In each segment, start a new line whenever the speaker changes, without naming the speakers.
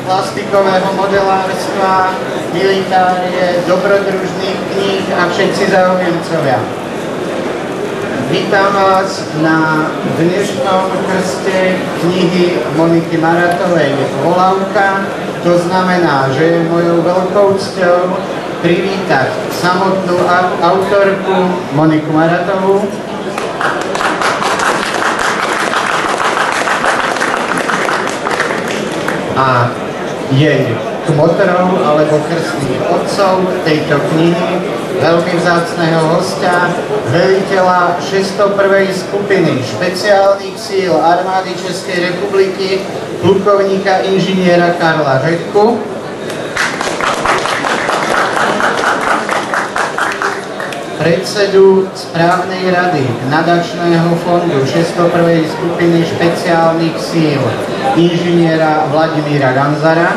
plastikového modelárstva, militárie, dobrodružných kníh a všetci záujemcovia. Vítam vás na dnešnom krste knihy Moniky Maratovej Volavka. To znamená, že je mojou veľkou cťou privítať samotnú autorku Moniku Maratovú. A jej kmotrov alebo krstných otcov tejto knihy, veľmi vzácneho hostia, veliteľa 601. skupiny špeciálnych síl armády Českej republiky, plukovníka inžiniera Karla Řehku, predsedu správnej rady nadačného fondu 601. skupiny špeciálnych síl inžiniera Vladimíra Ganzara,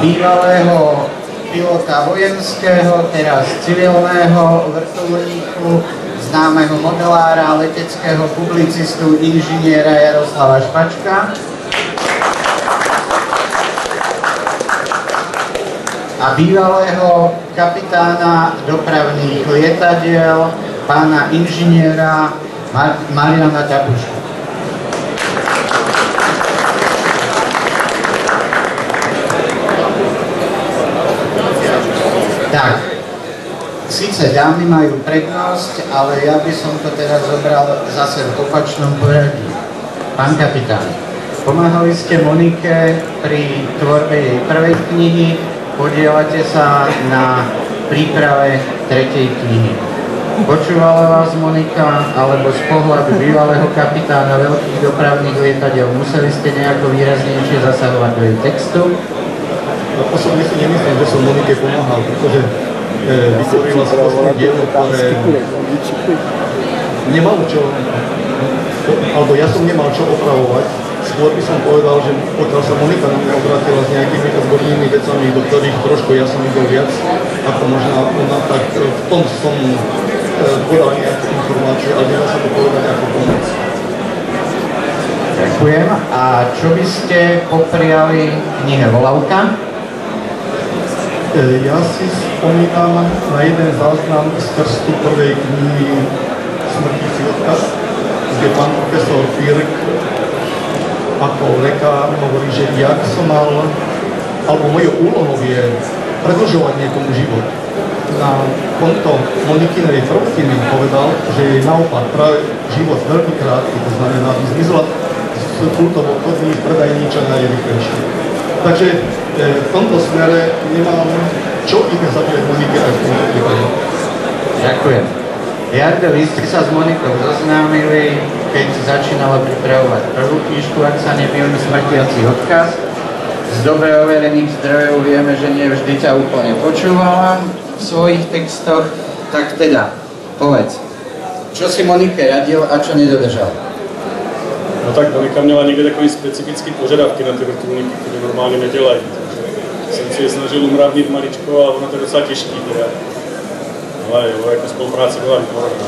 bývalého pilota vojenského, teraz civilného vrtuľníku, známeho modelára, leteckého publicistu, inžiniera Jaroslava Špačka a bývalého kapitána dopravných lietadiel, pána inžiniera Mariana Ťapušku. Tak, síce dámy majú prednosť, ale ja by som to teraz zobral zase v opačnom poradí. Pán kapitán, pomáhali ste Monike pri tvorbe jej prvej knihy, podielate sa na príprave tretej knihy. Počúvala vás Monika, alebo z pohľadu bývalého kapitána veľkých dopravných lietadiel museli ste nejako výraznejšie zasahovať do jej textu?
Osobne si nemyslím, že som Monike pomáhal, pretože vytvorila skôr dielo, ktoré nemalo čo, alebo ja som nemal čo opravovať. Skôr by som povedal, že pokiaľ sa Monika na mňa obratila s nejakými odbornými vecami, do ktorých trošku ja som videl viac, ako možná ona, tak v tom som podal nejaké informácie, ale nedá sa to povedať ako pomoc.
Ďakujem. A čo by ste popriali knihe Volavka?
Ja si spomínam na jeden záznam z krstu prvej knihy Smrtící odkaz, kde pán profesor Firk ako lekár hovorí, že jak som mal, alebo mojou úlohou je predĺžovať niekomu život. Na konto Monikinej prvky mi povedal, že je naopak práve život veľmi krátky, to znamená, aby zmizla z kultovo chodných predajníča na rýchlejšie. Takže v tomto smere nemám čo iné zabíjať Monike aj v tomto prípade.
Ďakujem. Jardo, vy ste sa s Monikou zoznámili, keď začínala pripravovať prvú knižku, ak sa nemýlim, Smrtiaci odkaz. Z dobre overených zdrojov vieme, že nie vždy ťa úplne počúvala v svojich textoch. Tak teda, povedz, čo si Monike radil a čo nedodržal?
No tak Monika měla někde takový specifický požadavky na ty vrtulníky, které normálně nedělají. Jsem si je snažil umravnit maličko, ale ono to je docela těžký teda. Ale jo, jako spolupráce byla výborná.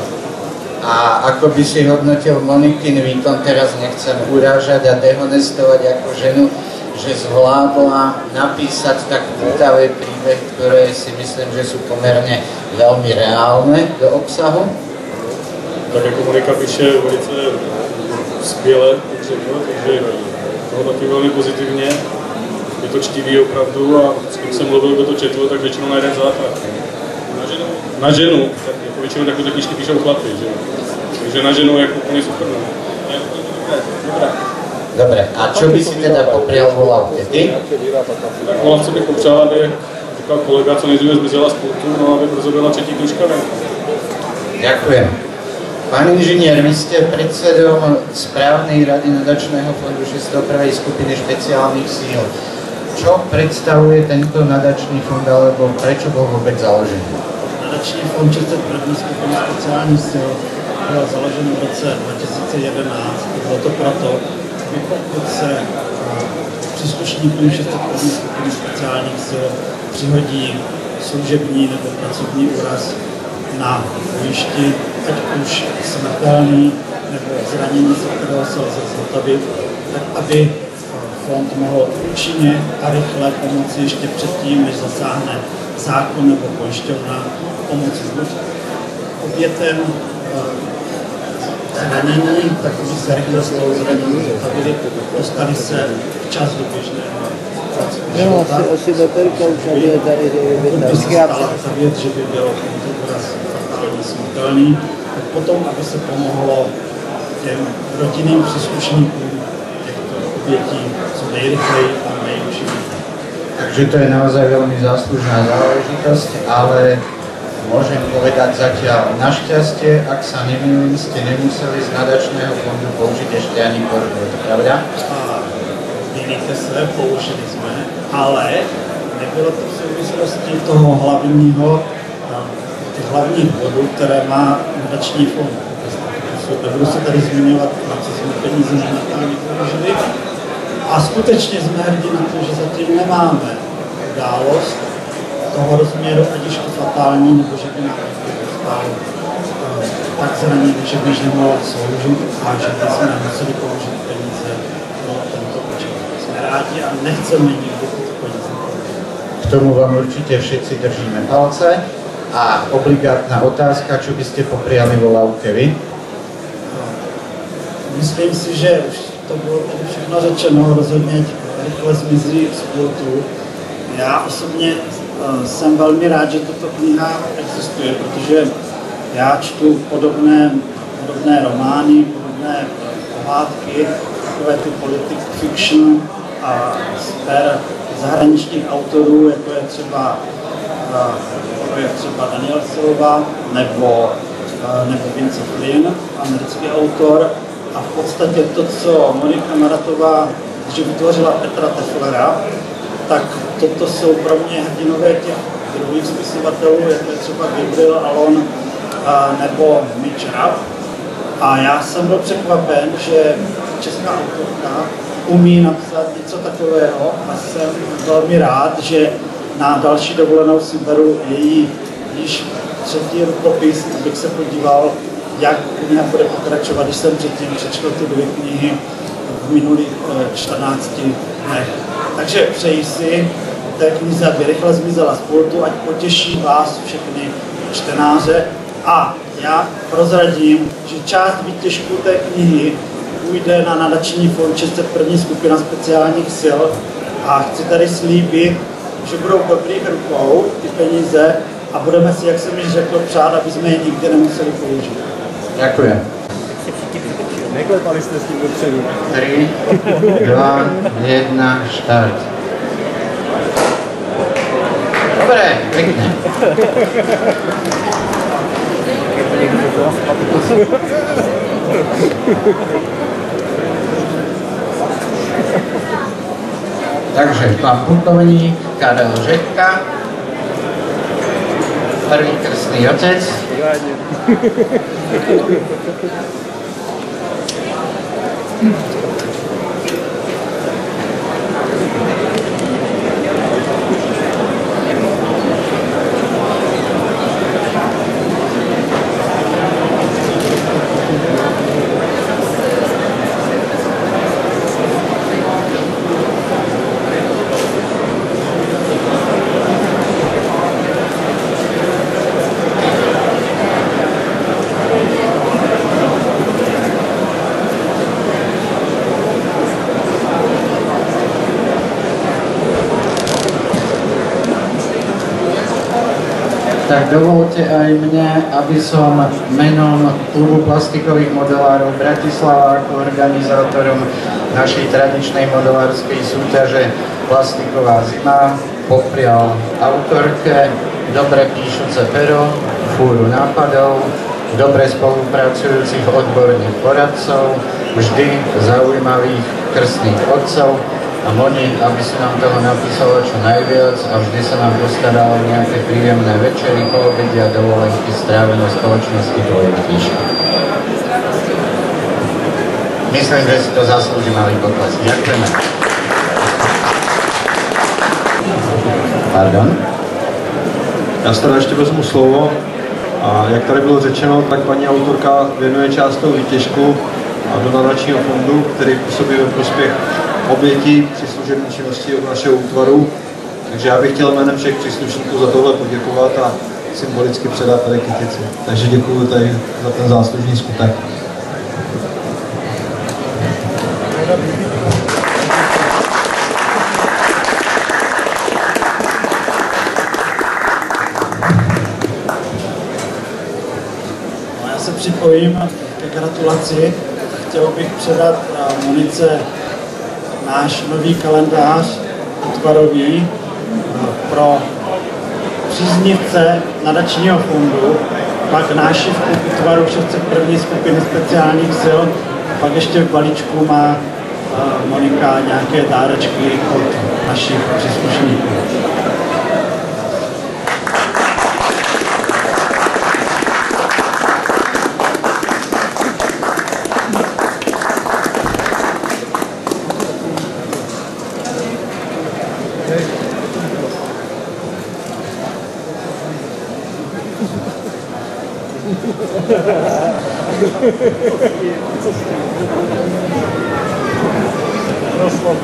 A ako by si hodnotil Monikin výkon, teraz nechcem urážať a dehonestovať ako ženu, že zvládla napísať tak pútavý príbeh, ktoré si myslím, že sú pomerne veľmi reálne do obsahu?
Tak jako Monika píše velice skvěle, takže to hodnotím velmi pozitivně. Je to čtivý opravdu a s kým jsem mluvil, kdo to četl, tak většinou na jeden základ. Na ženu, tak jako většinou takové knížky píšou chlapy, že? Takže na ženu jako úplně super. No.
Dobre, a čo by si teda poprial Volavke? Ty?
Tak Volavce bych popřál, aby říkal kolega, co nejdříve zmizela z pultu, no aby brzo byla třetí knižka.
Ďakujem. Pán inžinier, vy ste predsedom správnej rady nadačného fondu 601. skupiny špeciálnych síl. Čo predstavuje tento nadačný fond, alebo prečo bol vôbec založený?
Nadační fond 601. skupiny speciálních sil byl založen v roce 2011. Bylo to proto, aby pokud se příslušníkům 601. skupiny speciálních sil přihodí služební nebo pracovní úraz na bojišti, ať už smrtelný nebo zranění, ze kterého se lze zotavit, tak aby fond mohl účinně a rychle pomoci ještě předtím, než zasáhne zákon nebo pojišťovna, pomoci buď obětem zranění, tak aby se rychle z toho zranění zotavili, dostali se včas do běžného života. Pokud by se stala ta věc, že by byl fatálně smrtelný, tak potom, aby se pomohlo těm rodinným příslušníkům těchto obětí co nejrychleji a nejúčinněji.
Takže to je naozaj veľmi záslužná záležitosť, ale môžem povedať zatiaľ našťastie, ak sa nemýlim, ste nemuseli z nadačného fondu použiť ešte ani korunu, je to pravda?
Mýlíte se, použili jsme, ale nebylo to v souvislosti toho hlavního, těch hlavních bodů, které má nadační fond. Nebudu se tady zmiňovat, na co jsme peníze momentálně použili. A skutečně jsme hrdí na to, že zatím nemáme událost toho rozměru, ať už to fatální, nebo že by nám stálo tak zranění, že by již nemohlo sloužit a že by jsme nemuseli použít peníze pro tento účel. Jsme rádi a nechceme nikdy tyto peníze použít.
K tomu vám určite všetci držíme palce. A obligátna otázka, čo by ste popriali vo Lauke vy?
Myslím si, že už to bylo všechno řečeno, rozhodně rychle zmizí sportu. Já osobně jsem velmi rád, že tato kniha existuje, protože já čtu podobné romány, podobné pohádky, takové ty politic fiction a sfér zahraničních autorů, jako je třeba Daniel Silva nebo Vince Flynn, americký autor. A v podstatě to, co Monika Maratová vytvořila Petra Teflera, tak toto jsou pro mě hrdinové těch druhých spisovatelů, jako je třeba Gabriel Allon nebo Mitch Rapp. A já jsem byl překvapen, že česká autorka umí napsat něco takového a jsem velmi rád, že na další dovolenou si beru její již třetí rukopis, abych se podíval, jak kniha bude pokračovat, když jsem předtím přečetl ty 2 knihy v minulých 14 dnech. Takže přeji si té knize, aby rychle zmizela z pultu, ať potěší vás všechny čtenáře. A já prozradím, že část výtěžku té knihy půjde na nadační fond 601. skupina speciálních sil a chci tady slíbit, že budou v dobrých rukou ty peníze a budeme si, jak jsem již řekl, přát, aby jsme je nikdy nemuseli použít.
Ďakujem.
Neklepali ste s tým dopředu.
3, 2, 1, štart. Dobre, pekne. Takže pán plukovník Karel Žetka, prvý krstný otec. Tak dovolte aj mne, aby som menom Klubu plastikových modelárov Bratislava ako organizátorom našej tradičnej modelárskej súťaže Plastiková zima poprial autorke dobre píšuce pero, fúru nápadov, dobre spolupracujúcich odborných poradcov, vždy zaujímavých krstných otcov a Moni, aby si nám toho napísala čo najviac a vždy sa nám postaralo nejaké príjemné večery, poobedia, dovolenky strávené v spoločnosti tvojej knižky. Myslím, že si to zaslúži malý potlesk. Ďakujeme. Pardon?
Já si teda ještě vezmu slovo.
A jak tady bylo řečeno, tak paní autorka věnuje část toho výtěžku a do nadačního fondu, který působí ve prospěch obětí při služební činnosti od našeho útvaru. Takže já bych chtěl jménem všech příslušníků za tohle poděkovat a symbolicky předat tady kytici. Takže děkuji tady za ten záslužný skutek.
Já se připojím ke gratulaci. Chtěl bych předat Monice náš nový kalendář útvarový pro příznivce nadačního fondu, pak nášivku útvaru 601. skupiny speciálních sil, pak ještě v balíčku má Monika nějaké dárečky od našich příslušníků.
Roslo.